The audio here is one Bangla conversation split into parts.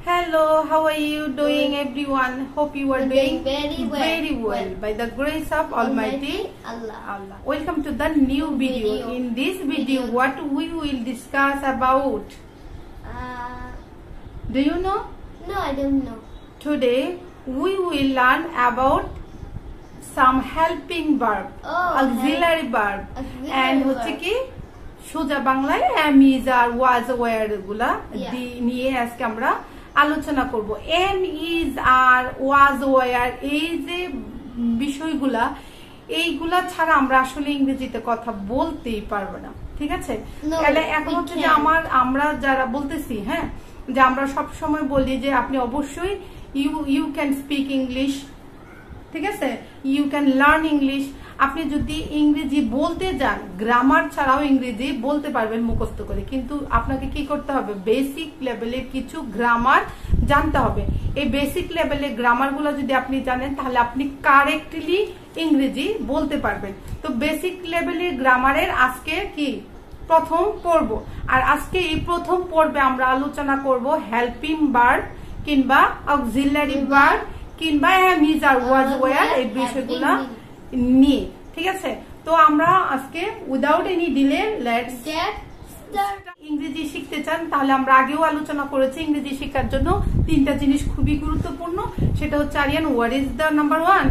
Hello, how are you doing everyone? Hope you are doing very well by the grace of Almighty Allah. Welcome to the new video. In this video, what we will discuss about? Do you know? No, I don't know. Today we will learn about some helping verb, auxiliary verb, and হচ্ছে কি সোজা বাংলায় am, is, are, was, were গুলা নিয়ে আজকে আমরা আলোচনা করব। am, is, are, was, were এই যে বিষয়গুলা এইগুলা ছাড়া আমরা আসলে ইংরেজিতে কথা বলতেই পারবো না, ঠিক আছে? তাহলে এখন হচ্ছে যে আমরা যারা বলতেছি, হ্যাঁ, যে আমরা সব সময় বলি যে আপনি অবশ্যই ইউ ক্যান স্পিক ইংলিশ, ঠিক আছে, ইউ ক্যান লার্ন ইংলিশ। আপনি যদি ইংরেজি বলতে যান, গ্রামার ছাড়াও ইংরেজি বলতে পারবেন মুখস্থ করে, কিন্তু আপনাকে কি করতে হবে? বেসিক লেভেলের কিছু গ্রামার জানতে হবে। এই বেসিক লেভেলের গ্রামার গুলো যদি আপনি জানেন তাহলে আপনি কারেক্টলি ইংরেজি বলতে পারবেন। তো বেসিক লেভেলের গ্রামারের আজকে কি প্রথম পর্ব, আর আজকে এই প্রথম পর্বে আমরা আলোচনা করব হেল্পিং ভার্ব কিংবা অক্সিলারি ভার্ব কিংবা am, is, are, was, were এই বিষয়গুলো নিয়ে, ঠিক আছে? তো আমরা আজকে without any delay let's start. ইংরেজি শিখতে চান তাহলে আমরা আগেও আলোচনা করেছি ইংরেজি শেখার জন্য তিনটা জিনিস খুবই গুরুত্বপূর্ণ। সেটা হচ্ছে Aryan, what is the number one?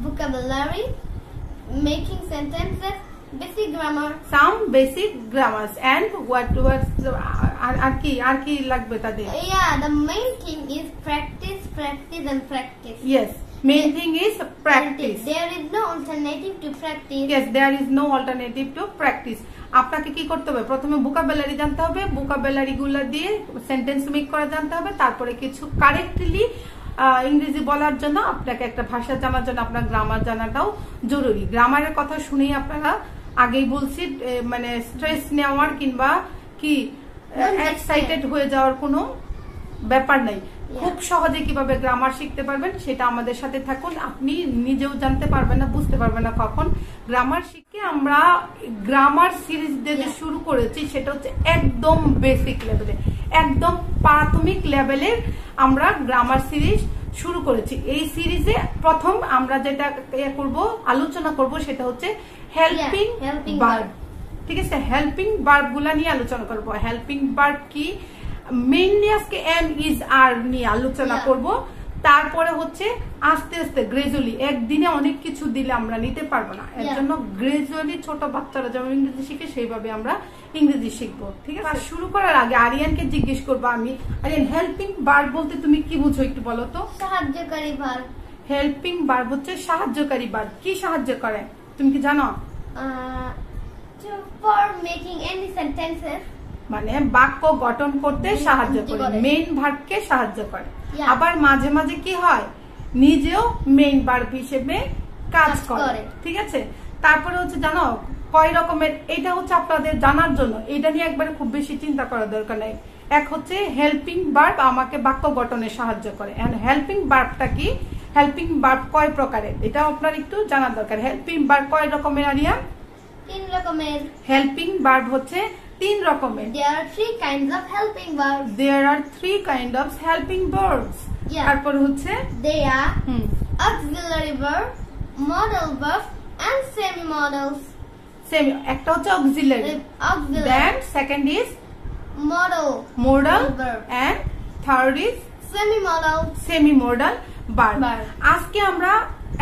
Vocabulary, making sentences, basic grammar, some basic grammars, and what was আর কি লাগবে তাদের? The main thing is practice and practice. Yes, main thing is practice. There is no alternative to practice. Yes, there is no alternative to practice. আপনাকে কি করতে হবে? প্রথমে ভোকাবুলারি জানতে হবে, ভোকাবুলারি গুলো দিয়ে সেন্টেন্স মেক করা জানতে হবে, তারপরে কিছু কারেক্টলি ইংরেজি বলার জন্য আপনাকে একটা ভাষা জানার জন্য আপনার গ্রামার জানাটাও জরুরি। গ্রামারের কথা শুনেই আপনারা আগেই বলছি, মানে স্ট্রেস নেওয়ার কিংবা কি এক্সাইটেড হয়ে যাওয়ার কোনো ব্যাপার নাই। খুব সহজে কিভাবে গ্রামার শিখতে পারবেন সেটা আমাদের সাথে থাকুন। আপনি নিজেও জানতে পারবেন না, বুঝতে পারবেন না কখন গ্রামার শিখে। আমরা গ্রামার সিরিজ দিয়ে শুরু করেছি, সেটা হচ্ছে একদম বেসিক লেভেলে, একদম প্রাথমিক লেভেলের আমরা গ্রামার সিরিজ শুরু করেছি। এই সিরিজে প্রথম আমরা যেটা করব, আলোচনা করব, সেটা হচ্ছে হেল্পিং ভার্ব, ঠিক আছে? হেল্পিং ভার্ব গুলা নিয়ে আলোচনা করব। হেল্পিং ভার্ব কি? মেইনলি আজকে am, is, are নিয়ে আলোচনা করব। তারপরে হচ্ছে আস্তে আস্তে গ্রাজুয়ালি, একদিনে অনেক কিছু দিলে আমরা নিতে পারবো না, এর জন্য গ্রাজুয়ালি ছোট বাচ্চারা যেমন ইংরেজি শিখে সেইভাবে আমরা ইংরেজি শিখবো, ঠিক আছে? শুরু করার আগে আরিয়ানকে জিজ্ঞেস করবো আমি, আরিয়ান, হেল্পিং ভার্ব বলতে তুমি কি বুঝো একটু বলো তো? সাহায্যকারী ভার্ব। হেল্পিং ভার্ব হচ্ছে সাহায্যকারী ভার্ব। কি সাহায্য করে তুমি কি জানো? For making any sentences, মানে বাক্য গঠন করতে সাহায্য করে, মেইন ভার্বকে সাহায্য করে। আবার মাঝে মাঝে কি হয়, নিজেও মেইন ভার্ব হিসেবে কাজ করে, ঠিক আছে? তারপরে হচ্ছে জানো কয় রকমের, এটা হচ্ছে আপনাদের জানার জন্য, এটা নিয়ে একবারে খুব বেশি চিন্তা করার দরকার নাই। এক হচ্ছে হেল্পিং ভার্ব আমাকে বাক্য গঠনে সাহায্য করে। হেল্পিং ভার্বটা কি? হেল্পিং ভার্ব কয় প্রকারের এটা আপনার একটু জানার দরকার। হেল্পিং ভার্ব কয় রকমের আরিয়া? 3 রকমের। হেল্পিং ভার্ব হচ্ছে 3 রকমের। There are 3 kinds of helping verbs. There are 3 kinds of helping verbs. তারপর হচ্ছে they are auxiliary verb, modal verb and semi modals. Semi একটা হচ্ছে auxiliary, then second is modal verb and third is semi modal verb. আজকে আমরা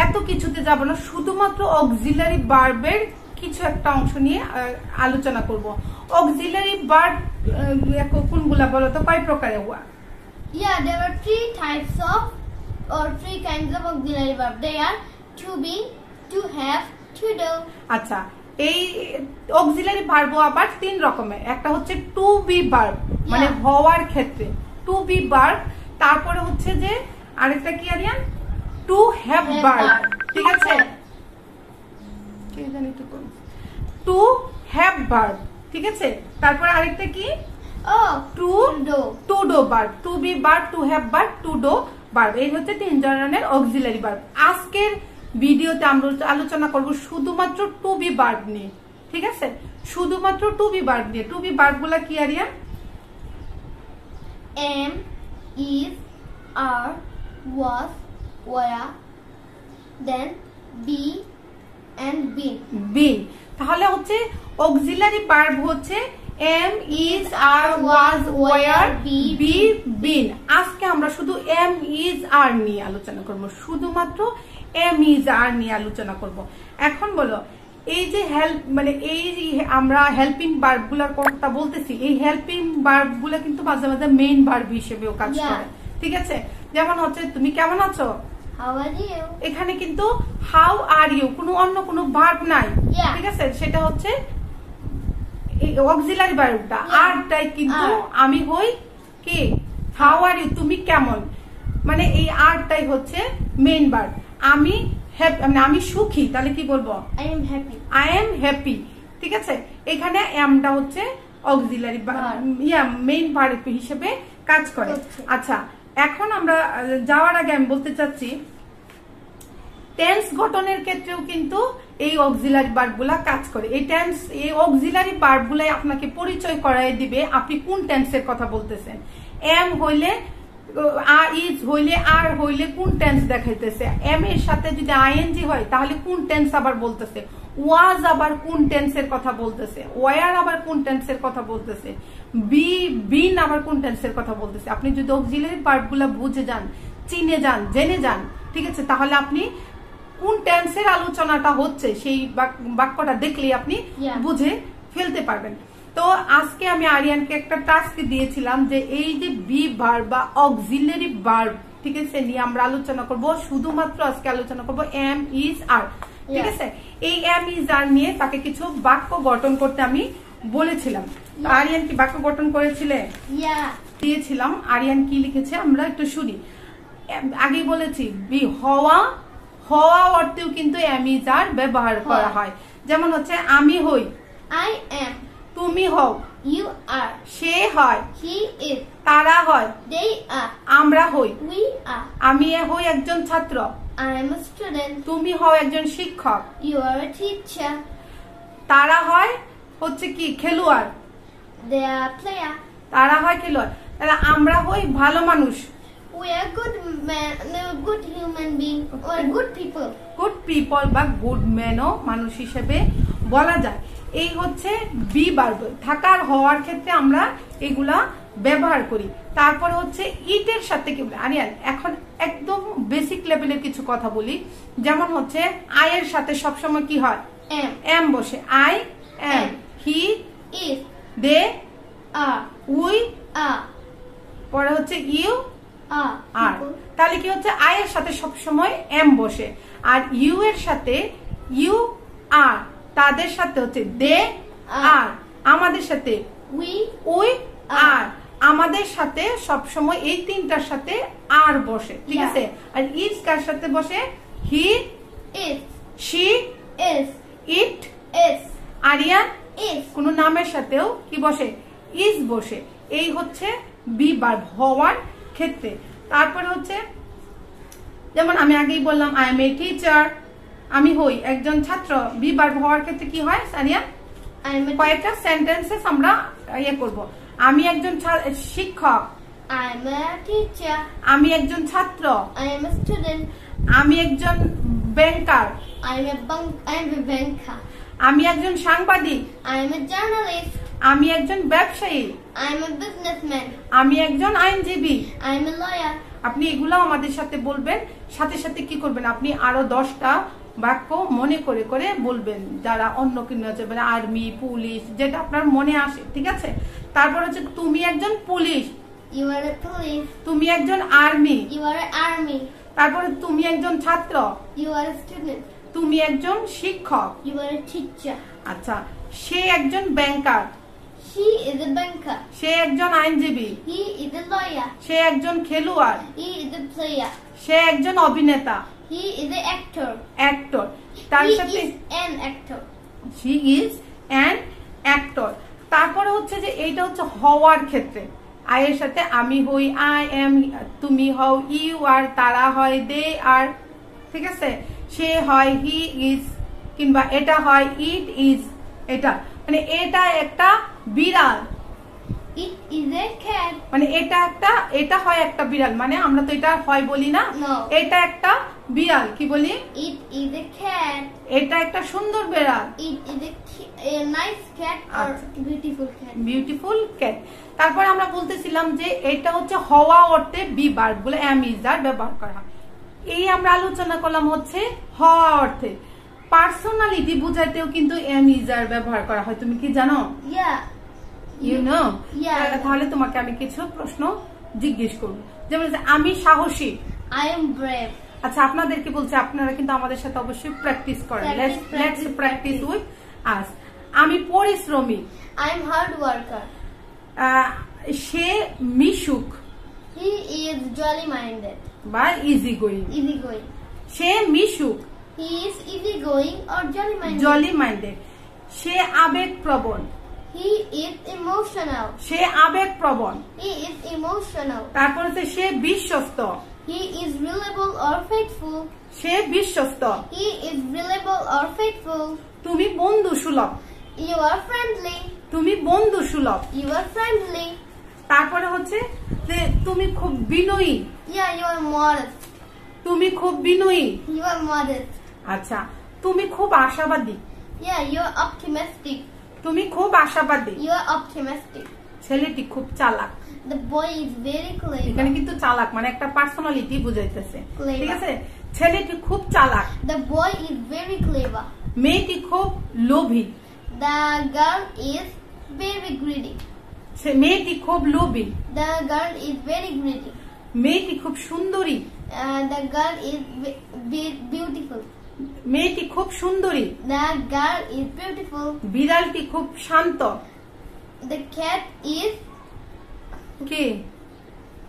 এত কিছুতে যাব না, শুধুমাত্র auxiliary verb-এর কিছু একটা অংশ নিয়ে আলোচনা করব। অক্সিলারি ভার্ব কোনগুলা বলো তো? কয় প্রকারের? there are 3 types of or 3 kinds of auxiliary verb. They are to be, to have, to do. আচ্ছা, এই অক্সিলারি ভার্ব আবার 3 রকমের। একটা হচ্ছে টু বি ভার্ব, মানে হওয়ার ক্ষেত্রে টু বি ভার্ব। তারপরে হচ্ছে যে আরেকটা কি আরিয়ান? টু হ্যাভ ভার্ব, ঠিক আছে? টু হ্যাভ ভার্ব, ঠিক আছে? তারপর আরেকটা কি? To do verb, to be verb, to have verb, to do verb. এই হচ্ছে 3 ধরনের অক্সিলারি ভার্ব। আজকের ভিডিওতে আমরা আলোচনা করব শুধুমাত্র টু বি ভার্ব নিয়ে, ঠিক আছে? শুধুমাত্র টু বি ভার্ব নিয়ে। টু বি ভার্ব গুলা কি area? am, is, are, was, were, then be and been. been তাহলে হচ্ছে অক্সিলারি ভার্ব হচ্ছে am, is, are, was, were, be, been। আজকে আমরা শুধু am, is, are নিয়ে আলোচনা করব, শুধুমাত্র am, is, are নিয়ে আলোচনা করব। এখন বলো এই যে হেল্প মানে এই যে আমরা হেল্পিং ভার্ব গুলার কথা বলতেছি, এই হেল্পিং ভার্ব গুলা কিন্তু মাঝে মাঝে মেইন ভার্ব হিসেবেও কাজ করে, ঠিক আছে? যেমন হচ্ছে তুমি কেমন আছো, how are you, এখানে কিন্তু হাউ আর ইউ কোনো অন্য কোনো ভার্ব নাই, ঠিক আছে? সেটা হচ্ছে এই অক্সিলারি ভার্বটা, আরটাই কিন্তু আমি হই কি হাউ আর ইউ, তুমি কেমন, মানে এই আরটাই হচ্ছে মেইন ভার্ব। আমি মানে আমি সুখী, তাহলে কি বলবো I am happy, I am happy, ঠিক আছে? এখানে আমটা হচ্ছে অক্সিলারি মেইন ভার্ব হিসেবে কাজ করে। আচ্ছা, এখন আমরা যাওয়ার আগে আমি বলতে চাচ্ছি টেন্স গঠনের ক্ষেত্রেও কিন্তু এই অক্সিলারি ভার্বগুলা কাজ করে। এই অক্সিলারি ভার্বগুলাই আপনাকে পরিচয় করায় দিবে আপনি কোন টেন্সের কথা বলতেছেন। এম হইলে ইজ হইলে আর হইলে কোন টেন্স দেখাইতেছে, এম এর সাথে যদি আইএনজি হয় তাহলে কোন টেন্স আবার বলতেছে, ওয়াজ আবার কোন টেন্সের কথা বলতেছে, ওয়ার আবার কোন টেন্সের কথা বলতেছে, বিন আবার কোন টেন্সের কথা বলতেছে। আপনি যদি অক্সিলারি ভার্বগুলা বুঝে যান, চিনে যান, জেনে যান, ঠিক আছে, তাহলে আপনি কোন টেন্সের আলোচনাটা হচ্ছে সেই বাক্যটা দেখলেই আপনি বুঝে ফেলতে পারবেন। তো আজকে আমি আরিয়ানকে একটা টাস্ক দিয়েছিলাম যে এই যে বি ভার্ব বা অক্সিলারি ভার্ব, ঠিক আছে, নিয়ে আমরা আলোচনা করব। শুধুমাত্র আজকে আলোচনা করব এম, ইজ, আর, ঠিক আছে? এই এম, ইজ, আর নিয়ে তাকে কিছু বাক্য গঠন করতে আমি বলেছিলাম। আরিয়ান কি বাক্য গঠন করেছিলে? দিয়েছিলাম। আরিয়ান কি লিখেছে আমরা একটু শুনি। আগেই বলেছি বি হওয়া, হওয়া অর্থেও কিন্তু এম, ইজ, আর ব্যবহার করা হয়। যেমন হচ্ছে আমি হই, I am, তুমি হও, you are, সে হয়, he is, তারা হয়, they are, আমরা হই, we are, আমি হই একজন ছাত্র, I am a student, তুমি হও একজন শিক্ষক, you are a teacher, তারা হয় হচ্ছে কি খেলোয়াড়, they are a player, তারা হয় খেলোয়াড়, তাহলে আমরা হই ভালো মানুষ, we are good men, good human being, or good people, good people বা গুড ম্যানও মানুষ হিসেবে বলা যায়। এই হচ্ছে বি ভার্ব, থাকার হওয়ার ক্ষেত্রে আমরা এগুলা ব্যবহার করি। তারপর হচ্ছে ইটের সাথে কি বলে আরিয়ান, এখন একদম বেসিক লেভেলের কিছু কথা বলি। যেমন হচ্ছে আই এর সাথে সবসময় কি হয়, এম বসে, I am, he is, they are, we are, পরে হচ্ছে ইউ are, আর। তাহলে কি হচ্ছে আই এর সাথে সবসময় এম বসে, আর ইউ এর সাথে ইউ আর, তাদের সাথে হচ্ছে দে আর, আমাদের সাথে উই আর, আমাদের সাথে সবসময় এই তিনটার সাথে আর বসে, ঠিক আছে? আর ইজ কার সাথে বসে, he is, she is, it is, Aryan is, কোন নামের সাথেও কি বসে, ইজ বসে। এই হচ্ছে বি ভার্ব হওয়ার ক্ষেত্রে। তারপরে হচ্ছে যেমন আমি আগেই বললাম আই এম এ টিচার, আমি হই একজন ছাত্র। বি ভার্ব হওয়ার ক্ষেত্রে কি হয় সানিয়া, কয়েকটা সেন্টেন্সেস আমরা ইয়ে করব। আমি একজন শিক্ষক, I am a teacher, আমি একজন ছাত্র, I am a student, আমি একজন ব্যাংকার, I am a banker, আমি একজন সাংবাদিক, I am a journalist, আমি একজন ব্যবসায়ী, I am a businessman, আমি একজন আইনজীবী। I am a lawyer. আপনি এগুলো আমাদের সাথে বলবেন, সাথে সাথে কি করবেন, আপনি আরো 10টা বাক্য মনে করে করে বলবেন, যারা অন্য কিনা যাবে আর্মি, পুলিশ, যেটা আপনার মনে আসে, ঠিক আছে? তারপর হচ্ছে তুমি একজন police, You are a police, তুমি একজন army, you are an army, তারপরে তুমি একজন ছাত্র, you are a student, তুমি একজন শিক্ষক। you are a teacher, আচ্ছা, সে একজন ব্যাংকার, she is a banker, সে একজন আইনজীবী, he is a lawyer, সে একজন খেলোয়াড়, he is a player, সে একজন অভিনেতা, he is an actor, actor. তার he সাথে is an actor, she is an actor। তারপরে হচ্ছে যে এইটা হচ্ছে হওয়ার ক্ষেত্রে, আই এর সাথে আমি হই, আই এম, তুমি হও, ইউ আর, তারা হয়, দে আর, ঠিক আছে? সে হয় হি ইজ, কিংবা এটা হয় ইট ইজ। এটা মানে এটা একটা বিড়াল, It is a cat. মানে এটা হয় একটা বিড়াল, মানে আমরা তো এটা হয় বলি না, এটা একটা বিড়াল, কি বলি? It is a cat. এটা একটা সুন্দর বিড়াল। It is a nice cat or beautiful cat. Beautiful cat. তারপর আমরা বলতেছিলাম যে এটা হচ্ছে হওয়া অর্থে বি ভার্ব গুলো am is are ব্যবহার করা হয়। এই আমরা আলোচনা করলাম হচ্ছে হওয়া অর্থে। পার্সোনালিটি বোঝাতেও কিন্তু am is are ব্যবহার করা হয়, তুমি কি জানো? You know? তাহলে তোমাকে আমি কিছু প্রশ্ন জিজ্ঞেস করব, যেমন আমি সাহসী। I am brave. আচ্ছা, আপনাদেরকে বলছি আপনারা কিন্তু আমাদের সাথে অবশ্যই প্র্যাকটিস করেন। Let's practice with us. আমি পরিশ্রমী। I am hard worker. Say Mishuk. He is jolly minded. বা easy going. Say Mishuk. He is easy going or jolly minded. সে আবেগপ্রবণ। He is emotional. সে আবেগপ্রবণ। He is emotional. তারপর হচ্ছে সে বিশ্বস্ত। He is reliable or faithful. সে বিশ্বস্ত। He is reliable or faithful. তুমি বন্ধু সুলভ। You are friendly. তুমি বন্ধু সুলভ। You are friendly. তারপরে হচ্ছে যে তুমি খুব বিনয়ী। Yeah, you are modest. তুমি খুব বিনয়ী। You are modest. আচ্ছা, তুমি খুব আশাবাদী। Yeah, you are optimistic. তুমি খুব আশাবাদী। You are optimistic. ছেলেটি খুব চালাক। The boy is very clever. এখানে কিন্তু চালাক মানে একটা পার্সোনালিটি বুঝাইতেছে, ঠিক আছে? ছেলেটি খুব চালাক। The boy is very clever. মেয়েটি খুব লোভী। The girl is very greedy. মেয়েটি খুব লোভী। The girl is very greedy. মেয়েটি খুব সুন্দরী। The girl is beautiful. মেয়েটি খুব সুন্দরী। The girl is beautiful. বিড়ালটি খুব শান্ত। The cat is কি?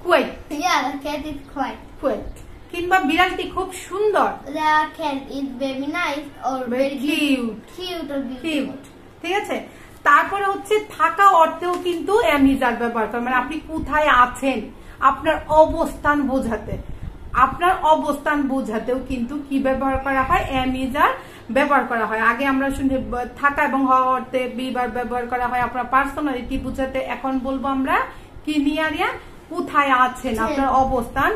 KUET. Yeah, the cat is quiet. KUET. কিংবা বিড়ালটি খুব সুন্দর। The cat is very nice or very cute. Cute or beautiful. Cute. ঠিক আছে? তারপরে হচ্ছে থাকা অর্থেও কিন্তু am is are ব্যবহার করে, মানে আপনি কোথায় আছেন, আপনার অবস্থান বোঝাতে। আপনার অবস্থান বোঝাতেও কিন্তু কি ব্যবহার করা হয়? am is are ব্যবহার করা হয়। আগে আমরা শুনি থাকা এবং হওয়া অর্থে বি ভার্ব ব্যবহার করা হয় আপনার পার্সোনালিটি বোঝাতে। এখন বলবো আমরা কি নিয়ে আরিয়া? কোথায় আছেন, আপনার অবস্থান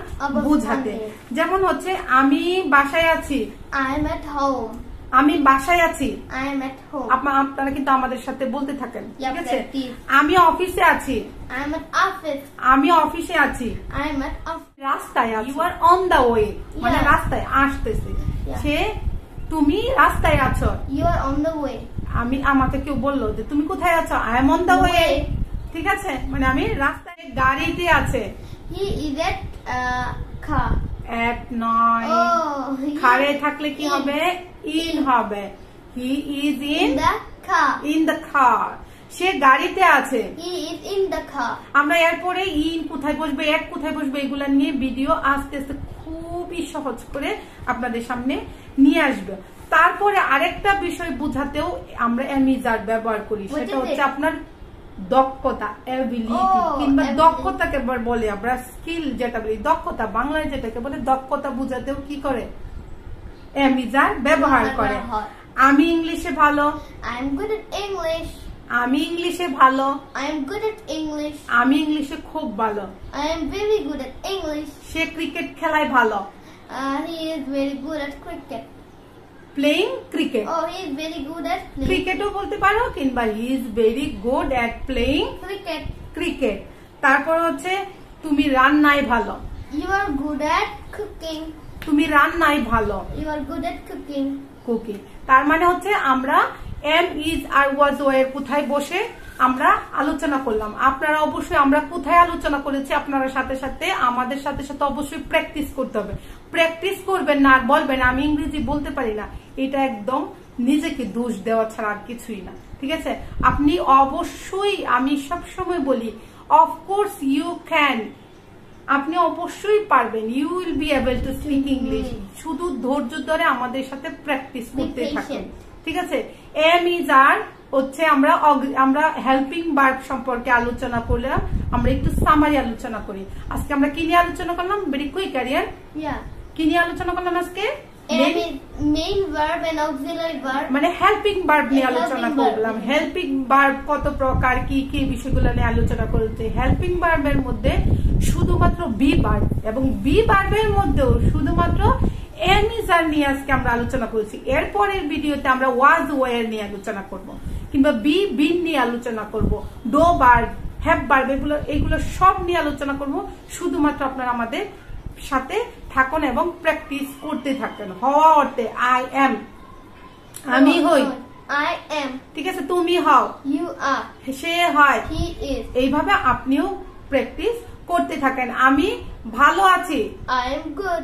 বোঝাতে। যেমন হচ্ছে আমি বাসায় আছি। I am at home. আমি বাসায় আছি। I am at home. আপনারা কিন্তু আমাদের সাথে বলতে থাকেন, ঠিক আছে? আমি অফিসে আছি। I am at office. আমি অফিসে আছি। I am at office. রাস্তায় আছি। You are on the way, মানে রাস্তায় আসতেছে। সে তুমি রাস্তায় আছো। You are on the way. আমাকে কেউ বললো যে তুমি কোথায় আছো? I am on the way. ঠিক আছে, মানে আমি রাস্তায় গাড়িতে আছে। He is at car. at নয়, খারে থাকলে কি হবে? in হবে। he is in the car. in the car. সে গাড়িতে আছে। He is in the car. আমরা এরপরে in কোথায় বসবে, at কোথায় বসবে এগুলা নিয়ে ভিডিও আস্তে আস্তে খুবই সহজ করে আপনাদের সামনে নিয়ে আসবে। তারপরে আরেকটা বিষয় বোঝাতেও আমরা am is are ব্যবহার করি, সেটা হচ্ছে আপনার দক্ষতা, এবিলিটি, কিংবা দক্ষতাকে বলে আমরা স্কিল, যেটা বলি দক্ষতা, বাংলায় যেটাকে বলে দক্ষতা বোঝাতেও কি করে? am is are ব্যবহার করে। আমি ইংলিশে ভালো। I am good at English. আমি ইংলিশে ভালো। I am good at English. আমি ইংলিশে খুব ভালো। I am very good at English. Say cricket খেলায় ভালো। He is very good at cricket. Playing cricket. Oh, he is very good at playing. ক্রিকেটও বলতে পারো, কিংবা he is very good at playing cricket. তারপর হচ্ছে তুমি রান্নায় ভালো। You are good at cooking. তুমি রান্নায় ভালো। You are good at cooking. তার মানে হচ্ছে আমরা am is R was were কোথায় বসে আমরা আলোচনা করলাম। আপনারা অবশ্যই আমরা কোথায় আলোচনা করেছি আপনারা সাথে সাথে আমাদের সাথে সাথে অবশ্যই প্র্যাকটিস করতে হবে। প্র্যাকটিস করবেন না আর বলবেন আমি ইংরেজি বলতে পারি না, এটা একদম নিজেকে দোষ দেওয়া ছাড়া আর কিছুই না, ঠিক আছে? আপনি অবশ্যই, আমি সবসময় বলি অফকোর্স ইউ ক্যান, আপনি অবশ্যই পারবেন, you will be able to speak English. শুধু ধৈর্য ধরে আমাদের সাথে প্র্যাকটিস করতে থাকেন, ঠিক আছে? am is are হচ্ছে আমরা হেল্পিং ভার্ব সম্পর্কে আলোচনা করলাম। আমরা একটু সামারি আলোচনা করি। আজকে আমরা কি নিয়ে আলোচনা করলাম? ভেরি কুইক, আরিয়ান, কি নিয়ে আলোচনা করলাম আজকে? am is main verb and auxiliary verb. মানে হেল্পিং ভার্ব নিয়ে আলোচনা করলাম। হেল্পিং ভার্ব কত প্রকার, কি কি বিষয়গুলো নিয়ে আলোচনা করতে। হেল্পিং ভার্বের মধ্যে শুধুমাত্র বি ভার্ব এবং বি ভার্বের মধ্যেও শুধুমাত্র এম ইজ আর নিয়ে আজকে আমরা আলোচনা করেছি। এরপরের ভিডিওতে আমরা ওয়াজ ওয়ার নিয়ে আলোচনা করব, কিংবা বি বিন নিয়ে আলোচনা করব, ডো ভার্ব, হ্যাভ ভার্ব, এগুলো সব নিয়ে আলোচনা করব। শুধুমাত্র আপনারা আমাদের সাথে থাকুন এবং প্র্যাকটিস করতে থাকেন। হওয়া অর্থে আই এম, আমি হই, I am, ঠিক আছে, তুমি হও, you are, সে হয়, he is, এইভাবে আপনিও প্র্যাকটিস করতে থাকেন। আমি ভালো আছি, I am good,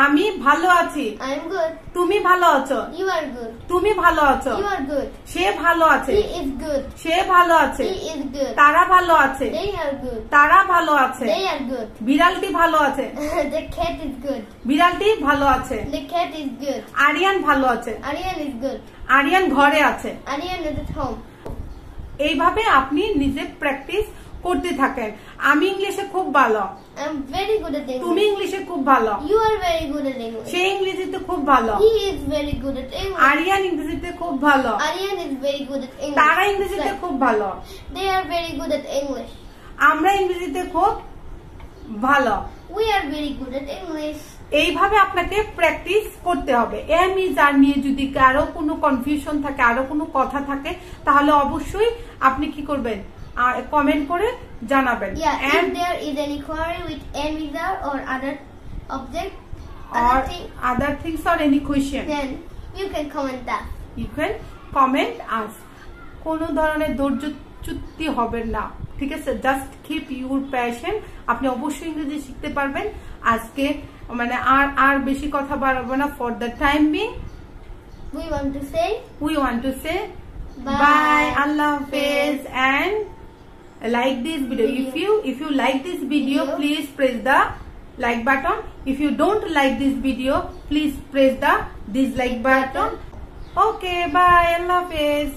আমি ভালো আছি, I am good, তুমি ভালো আছো, you are good, তুমি ভালো আছো, you are good, সে ভালো আছে, he is good, সে ভালো আছে, he is good, তারা ভালো আছে, they are good, তারা ভালো আছে, they are good, বিড়ালটি ভালো আছে, the cat is good, বিড়ালটি ভালো আছে, the cat is good, Aryan ভালো আছে, Aryan is good, আরিয়ান ঘরে আছে। Aryan is at home. এইভাবে আপনি নিজে প্র্যাকটিস করতে থাকেন। আমি ইংলিশে খুব ভালো, I'm very good at তুমি English. ইংলিশে খুব ভালো, You are very good at English. সে ইংরেজিতে খুব ভালো, He is very good at English. Aryan ইংরেজিতে খুব ভালো, Aryan is very good at English. তারা ইংরেজিতে খুব ভালো, They are very good at English. আমরা ইংরেজিতে খুব ভালো। We are very good at English. এইভাবে আপনাকে প্র্যাকটিস করতে হবে। এম ইজ আর নিয়ে যদি কারো কোনো কনফিউশন থাকে, আরো কোনো কথা থাকে, তাহলে অবশ্যই আপনি কি করবেন, কমেন্ট করে জানাবেন। Yeah, if there is any query with am is are or other object, or other thing, other things or any question, then you can comment that. you can comment us. কোনো ধরনের ধৈর্যচ্যুতি হবেন না, ঠিক আছে? Just keep your passion. আপনি অবশ্যই ইংরেজি শিখতে পারবেন। আজকে মানে আর বেশি কথা বাড়াবো না। For the time being We want to say bye, Allah Hafiz, and like this video. If you like this video, please press the like button. If you don't like this video, please press the dislike button. Okay, bye, Allah Hafiz.